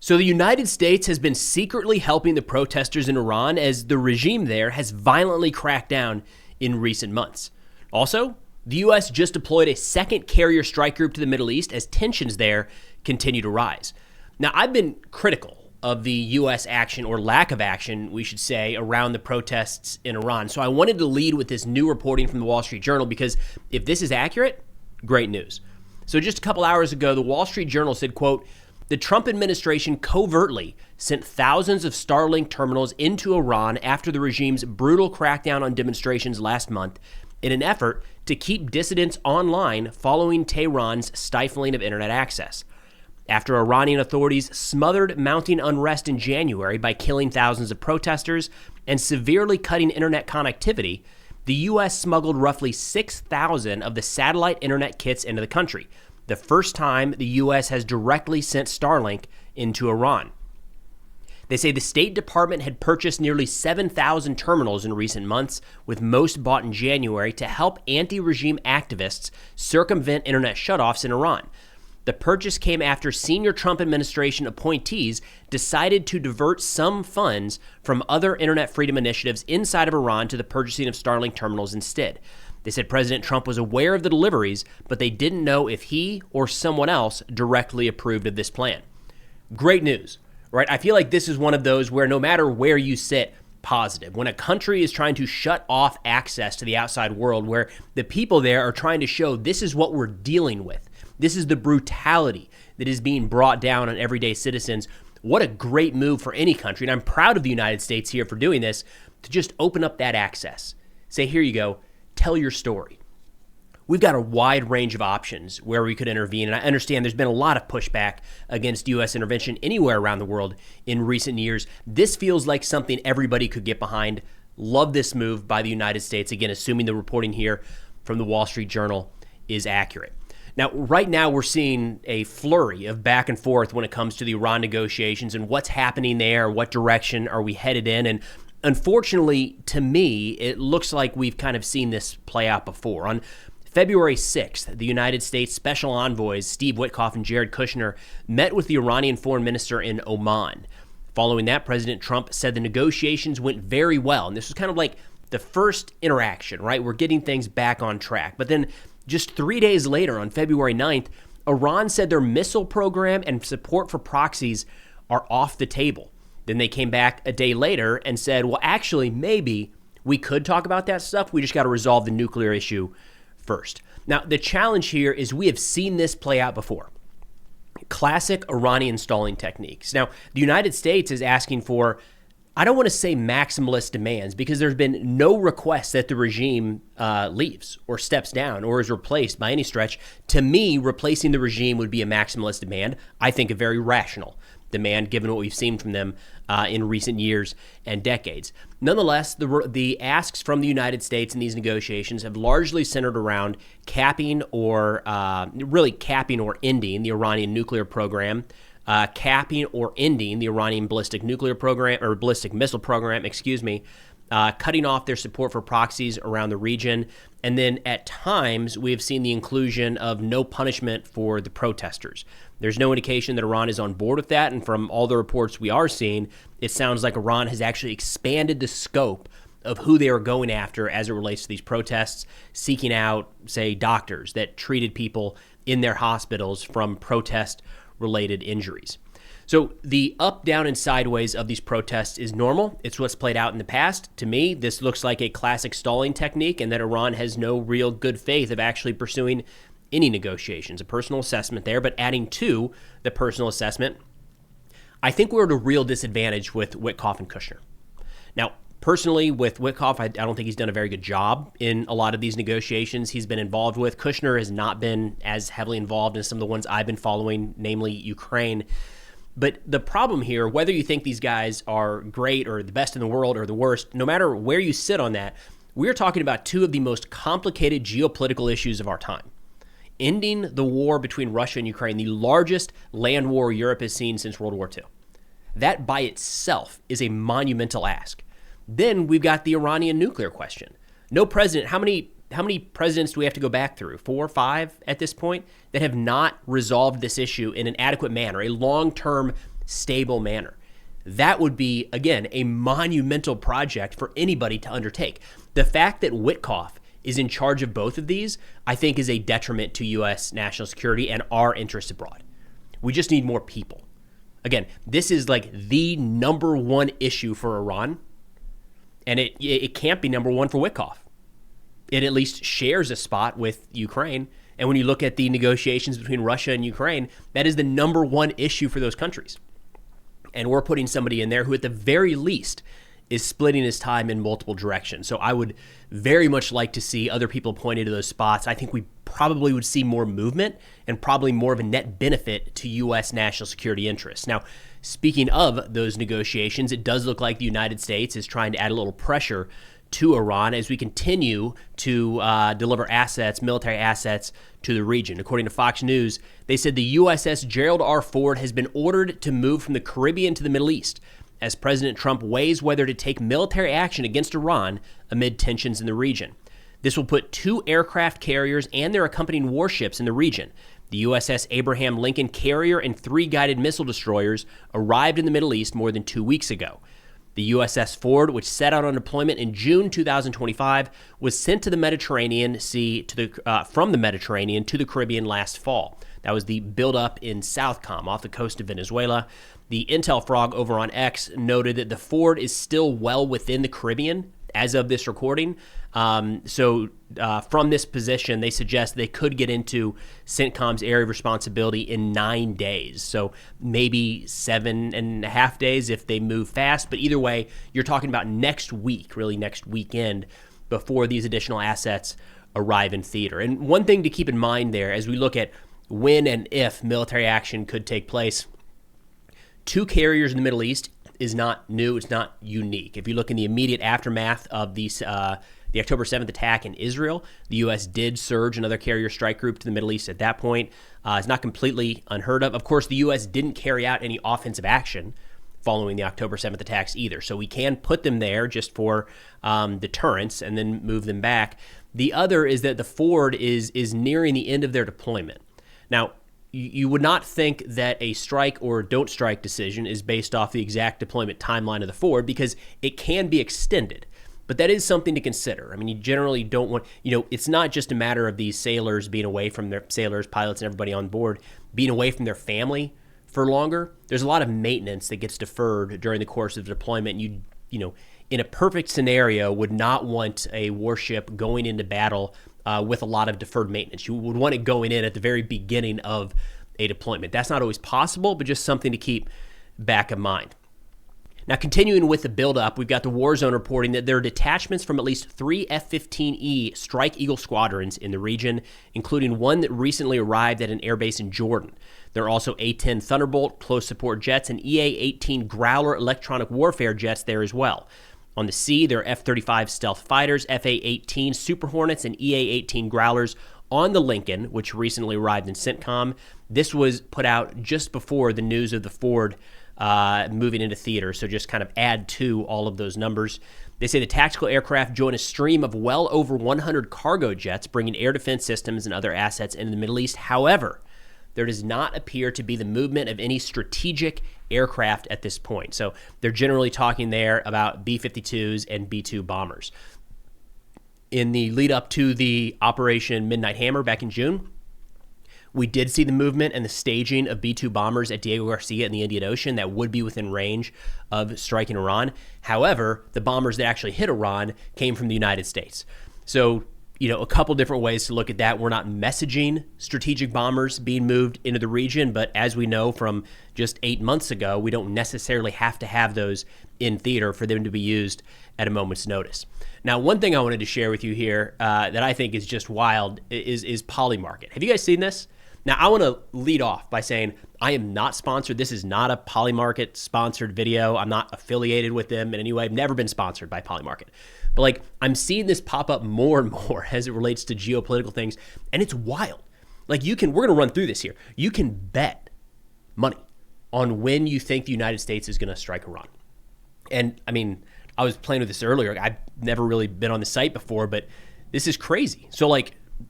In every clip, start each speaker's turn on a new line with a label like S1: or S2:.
S1: So the United States has been secretly helping the protesters in Iran as the regime there has violently cracked down in recent months. Also, the U.S. just deployed a second carrier strike group to the Middle East as tensions there continue to rise. Now, I've been critical of the U.S. action, or lack of action, we should say, around the protests in Iran. So I wanted to lead with this new reporting from the Wall Street Journal because if this is accurate, great news. So just a couple hours ago, the Wall Street Journal said, quote, "The Trump administration covertly sent thousands of Starlink terminals into Iran after the regime's brutal crackdown on demonstrations last month in an effort to keep dissidents online following Tehran's stifling of internet access. After Iranian authorities smothered mounting unrest in January by killing thousands of protesters and severely cutting internet connectivity, the U.S. smuggled roughly 6,000 of the satellite internet kits into the country, the first time the U.S. has directly sent Starlink into Iran. They say the State Department had purchased nearly 7,000 terminals in recent months, with most bought in January, to help anti-regime activists circumvent internet shutoffs in Iran. The purchase came after senior Trump administration appointees decided to divert some funds from other internet freedom initiatives inside of Iran to the purchasing of Starlink terminals instead. They said President Trump was aware of the deliveries, but they didn't know if he or someone else directly approved of this plan. Great news, right? I feel like this is one of those where no matter where you sit, positive. When a country is trying to shut off access to the outside world, where the people there are trying to show this is what we're dealing with. This is the brutality that is being brought down on everyday citizens. What a great move for any country. And I'm proud of the United States here for doing this, to just open up that access. Say, here you go. Tell your story. We've got a wide range of options where we could intervene, and I understand there's been a lot of pushback against U.S. intervention anywhere around the world in recent years. This feels like something everybody could get behind. Love this move by the United States, again, assuming the reporting here from the Wall Street Journal is accurate. Now, right now, we're seeing a flurry of back and forth when it comes to the Iran negotiations and what's happening there, what direction are we headed in, and unfortunately, to me, it looks like we've kind of seen this play out before. On February 6th, the United States Special Envoys Steve Witkoff and Jared Kushner met with the Iranian foreign minister in Oman. Following that, President Trump said the negotiations went very well, and this was kind of like the first interaction, right? We're getting things back on track. But then just 3 days later, on February 9th, Iran said their missile program and support for proxies are off the table. Then they came back a day later and said, well, actually, maybe we could talk about that stuff. We just got to resolve the nuclear issue first. Now, the challenge here is we have seen this play out before. Classic Iranian stalling techniques. Now, the United States is asking for, I don't want to say maximalist demands, because there's been no request that the regime leaves or steps down or is replaced by any stretch. To me, replacing the regime would be a maximalist demand. I think a very rational demand, given what we've seen from them in recent years and decades. Nonetheless, the asks from the United States in these negotiations have largely centered around capping or ending the Iranian nuclear program, capping or ending the Iranian ballistic missile program, cutting off their support for proxies around the region. And then at times, we have seen the inclusion of no punishment for the protesters. There's no indication that Iran is on board with that. And from all the reports we are seeing, it sounds like Iran has actually expanded the scope of who they are going after as it relates to these protests, seeking out, say, doctors that treated people in their hospitals from protest-related injuries. So the up, down, and sideways of these protests is normal. It's what's played out in the past. To me, this looks like a classic stalling technique, and that Iran has no real good faith of actually pursuing any negotiations. A personal assessment there, but adding to the personal assessment, I think we're at a real disadvantage with Witkoff and Kushner. Now, personally, with Witkoff, I don't think he's done a very good job in a lot of these negotiations he's been involved with. Kushner has not been as heavily involved in some of the ones I've been following, namely Ukraine. But the problem here, whether you think these guys are great or the best in the world or the worst, no matter where you sit on that, we're talking about two of the most complicated geopolitical issues of our time. Ending the war between Russia and Ukraine, the largest land war Europe has seen since World War II. That by itself is a monumental ask. Then we've got the Iranian nuclear question. No president, how many presidents do we have to go back through? 4 or 5 at this point that have not resolved this issue in an adequate manner, a long-term stable manner. That would be, again, a monumental project for anybody to undertake. The fact that Witkoff is in charge of both of these, I think, is a detriment to U.S. national security and our interests abroad. We just need more people. Again, this is like the number one issue for Iran, and it can't be number one for Witkoff. It at least shares a spot with Ukraine. And when you look at the negotiations between Russia and Ukraine, that is the number one issue for those countries. And we're putting somebody in there who, at the very least, is splitting his time in multiple directions. So I would very much like to see other people pointed to those spots. I think we probably would see more movement and probably more of a net benefit to U.S. national security interests. Now, speaking of those negotiations, it does look like the United States is trying to add a little pressure to Iran as we continue to deliver assets, military assets, to the region. According to Fox News, they said the USS Gerald R. Ford has been ordered to move from the Caribbean to the Middle East as President Trump weighs whether to take military action against Iran amid tensions in the region. This will put 2 aircraft carriers and their accompanying warships in the region. The USS Abraham Lincoln carrier and 3 guided missile destroyers arrived in the Middle East more than 2 weeks ago. The USS Ford, which set out on deployment in June 2025, was sent to the Mediterranean Sea from the Mediterranean to the Caribbean last fall. That was the buildup in Southcom off the coast of Venezuela. The Intel Frog over on X noted that the Ford is still well within the Caribbean as of this recording. So from this position, they suggest they could get into CENTCOM's area of responsibility in 9 days. So maybe 7.5 days if they move fast. But either way, you're talking about next week, really next weekend, before these additional assets arrive in theater. And one thing to keep in mind there as we look at when and if military action could take place, 2 carriers in the Middle East is not new. It's not unique. If you look in the immediate aftermath of the October 7th attack in Israel, the U.S. did surge another carrier strike group to the Middle East at that point. It's not completely unheard of. Of course, the U.S. didn't carry out any offensive action following the October 7th attacks either. So we can put them there just for deterrence and then move them back. The other is that the Ford is nearing the end of their deployment. Now, you would not think that a strike or don't strike decision is based off the exact deployment timeline of the Ford because it can be extended. But that is something to consider. I mean, you generally don't want, it's not just a matter of these sailors being away from their sailors, pilots, and everybody on board being away from their family for longer. There's a lot of maintenance that gets deferred during the course of the deployment. You in a perfect scenario, would not want a warship going into battle with a lot of deferred maintenance. You would want it going in at the very beginning of a deployment. That's not always possible, but just something to keep back in mind. Now, continuing with the buildup, we've got the Warzone reporting that there are detachments from at least 3 F-15E Strike Eagle squadrons in the region, including one that recently arrived at an airbase in Jordan. There are also A-10 Thunderbolt close support jets and EA-18 Growler electronic warfare jets there as well. On the sea, there are F-35 stealth fighters, FA-18 Super Hornets, and EA-18 Growlers on the Lincoln, which recently arrived in CENTCOM. This was put out just before the news of the Ford moving into theater, so just kind of add to all of those numbers. They say the tactical aircraft join a stream of well over 100 cargo jets, bringing air defense systems and other assets into the Middle East. However, there does not appear to be the movement of any strategic aircraft at this point. So they're generally talking there about B-52s and B-2 bombers. In the lead up to the Operation Midnight Hammer back in June, we did see the movement and the staging of B-2 bombers at Diego Garcia in the Indian Ocean that would be within range of striking Iran. However, the bombers that actually hit Iran came from the United States. So, a couple different ways to look at that. We're not messaging strategic bombers being moved into the region, but as we know from just 8 months ago, we don't necessarily have to have those in theater for them to be used at a moment's notice. Now, one thing I wanted to share with you here that I think is just wild is Polymarket. Have you guys seen this? Now, I want to lead off by saying I am not sponsored. This is not a Polymarket sponsored video. I'm not affiliated with them in any way. I've never been sponsored by Polymarket. But I'm seeing this pop up more and more as it relates to geopolitical things, and it's wild. We're going to run through this here. You can bet money on when you think the United States is going to strike Iran. And I mean, I was playing with this earlier. I've never really been on the site before, but this is crazy. So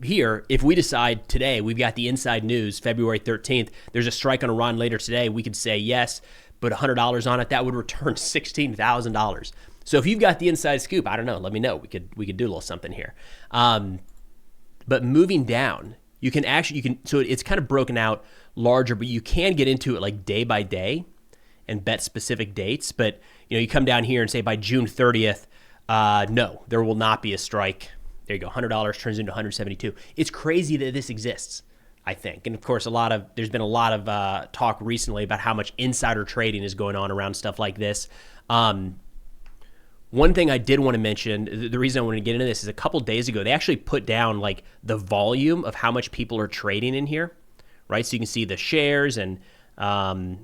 S1: here, if we decide today, we've got the inside news, February 13th, there's a strike on Iran later today, we could say, yes, put $100 on it, that would return $16,000. So if you've got the inside scoop, I don't know, let me know. We could do a little something here. But moving down, so it's kind of broken out larger, but you can get into it like day by day and bet specific dates. But you come down here and say by June 30th, no, there will not be a strike. There you go. $100 turns into $172. It's crazy that this exists, I think. And of course, there's been a lot of talk recently about how much insider trading is going on around stuff like this. One thing I did want to mention, the reason I wanted to get into this is a couple days ago, they actually put down like the volume of how much people are trading in here, right? So you can see the shares and the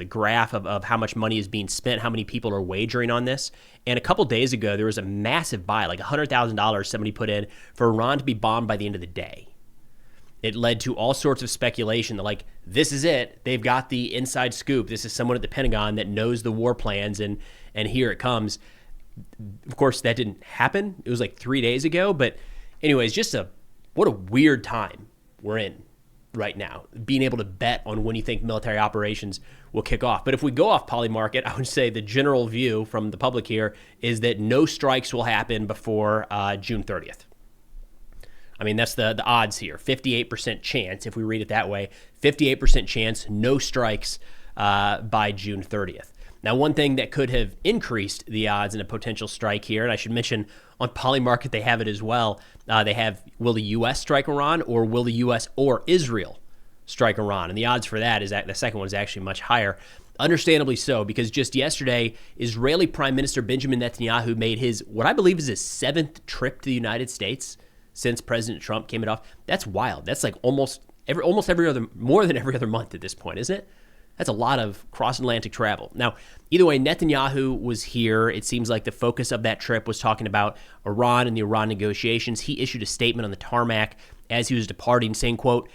S1: graph of how much money is being spent, how many people are wagering on this. And a couple days ago, there was a massive buy, like $100,000 somebody put in for Iran to be bombed by the end of the day. It led to all sorts of speculation that like, this is it. They've got the inside scoop. This is someone at the Pentagon that knows the war plans, and here it comes. Of course, that didn't happen. It was like 3 days ago. But anyways, what a weird time we're in right now, being able to bet on when you think military operations will kick off. But if we go off Polymarket, I would say the general view from the public here is that no strikes will happen before June 30th. I mean, that's the odds here. 58% chance, if we read it that way, 58% chance, no strikes by June 30th. Now, one thing that could have increased the odds in a potential strike here, and I should mention on Polymarket they have it as well, they have, will the U.S. strike Iran, or will the U.S. or Israel strike Iran? And the odds for that is that the second one is actually much higher. Understandably so, because just yesterday, Israeli Prime Minister Benjamin Netanyahu made what I believe is his 7th trip to the United States since President Trump came off. That's wild. That's like almost every other, more than every other month at this point, isn't it? That's a lot of cross-Atlantic travel. Now, either way, Netanyahu was here. It seems like the focus of that trip was talking about Iran and the Iran negotiations. He issued a statement on the tarmac as he was departing saying, quote,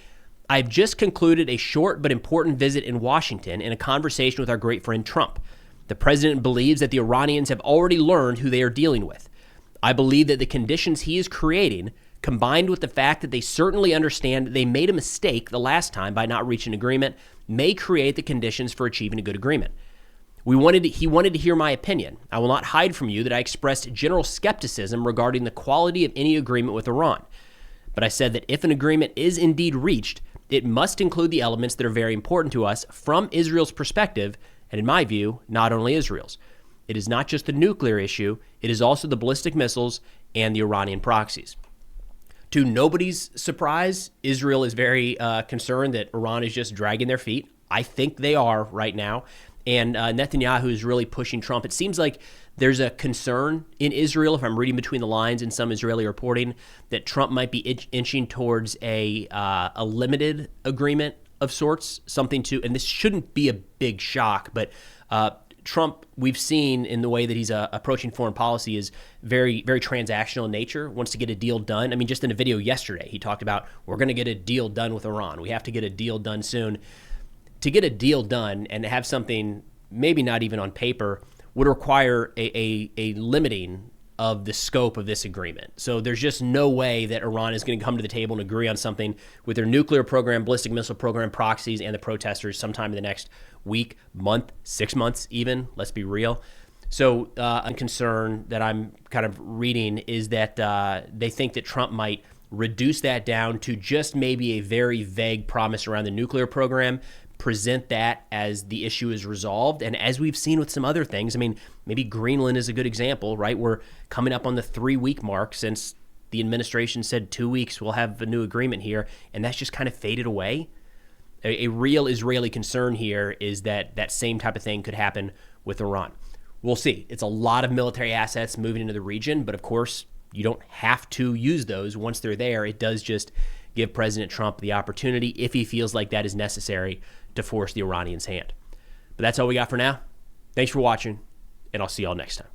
S1: "I've just concluded a short but important visit in Washington and a conversation with our great friend Trump. The president believes that the Iranians have already learned who they are dealing with. I believe that the conditions he is creating, combined with the fact that they certainly understand they made a mistake the last time by not reaching agreement, may create the conditions for achieving a good agreement. He wanted to hear my opinion. I will not hide from you that I expressed general skepticism regarding the quality of any agreement with Iran. But I said that if an agreement is indeed reached, it must include the elements that are very important to us from Israel's perspective, and in my view, not only Israel's. It is not just the nuclear issue, it is also the ballistic missiles and the Iranian proxies." To nobody's surprise, Israel is very concerned that Iran is just dragging their feet. I think they are right now. And Netanyahu is really pushing Trump. It seems like there's a concern in Israel, if I'm reading between the lines in some Israeli reporting, that Trump might be inching towards a limited agreement of sorts, and this shouldn't be a big shock, but Trump, we've seen in the way that he's approaching foreign policy, is very, very transactional in nature, wants to get a deal done. I mean, just in a video yesterday, he talked about, we're going to get a deal done with Iran. We have to get a deal done soon. To get a deal done and to have something maybe not even on paper would require a limiting of the scope of this agreement. So there's just no way that Iran is going to come to the table and agree on something with their nuclear program, ballistic missile program, proxies, and the protesters sometime in the next week, month, 6 months even. Let's be real. So a concern that I'm kind of reading is that they think that Trump might reduce that down to just maybe a very vague promise around the nuclear program, present that as the issue is resolved. And as we've seen with some other things, I mean, maybe Greenland is a good example, right? We're coming up on the 3-week mark since the administration said 2 weeks we'll have a new agreement here, and that's just kind of faded away. A real Israeli concern here is that that same type of thing could happen with Iran. We'll see. It's a lot of military assets moving into the region, but of course, you don't have to use those once they're there. It does just give President Trump the opportunity, if he feels like that is necessary, to force the Iranians' hand. But that's all we got for now. Thanks for watching, and I'll see y'all next time.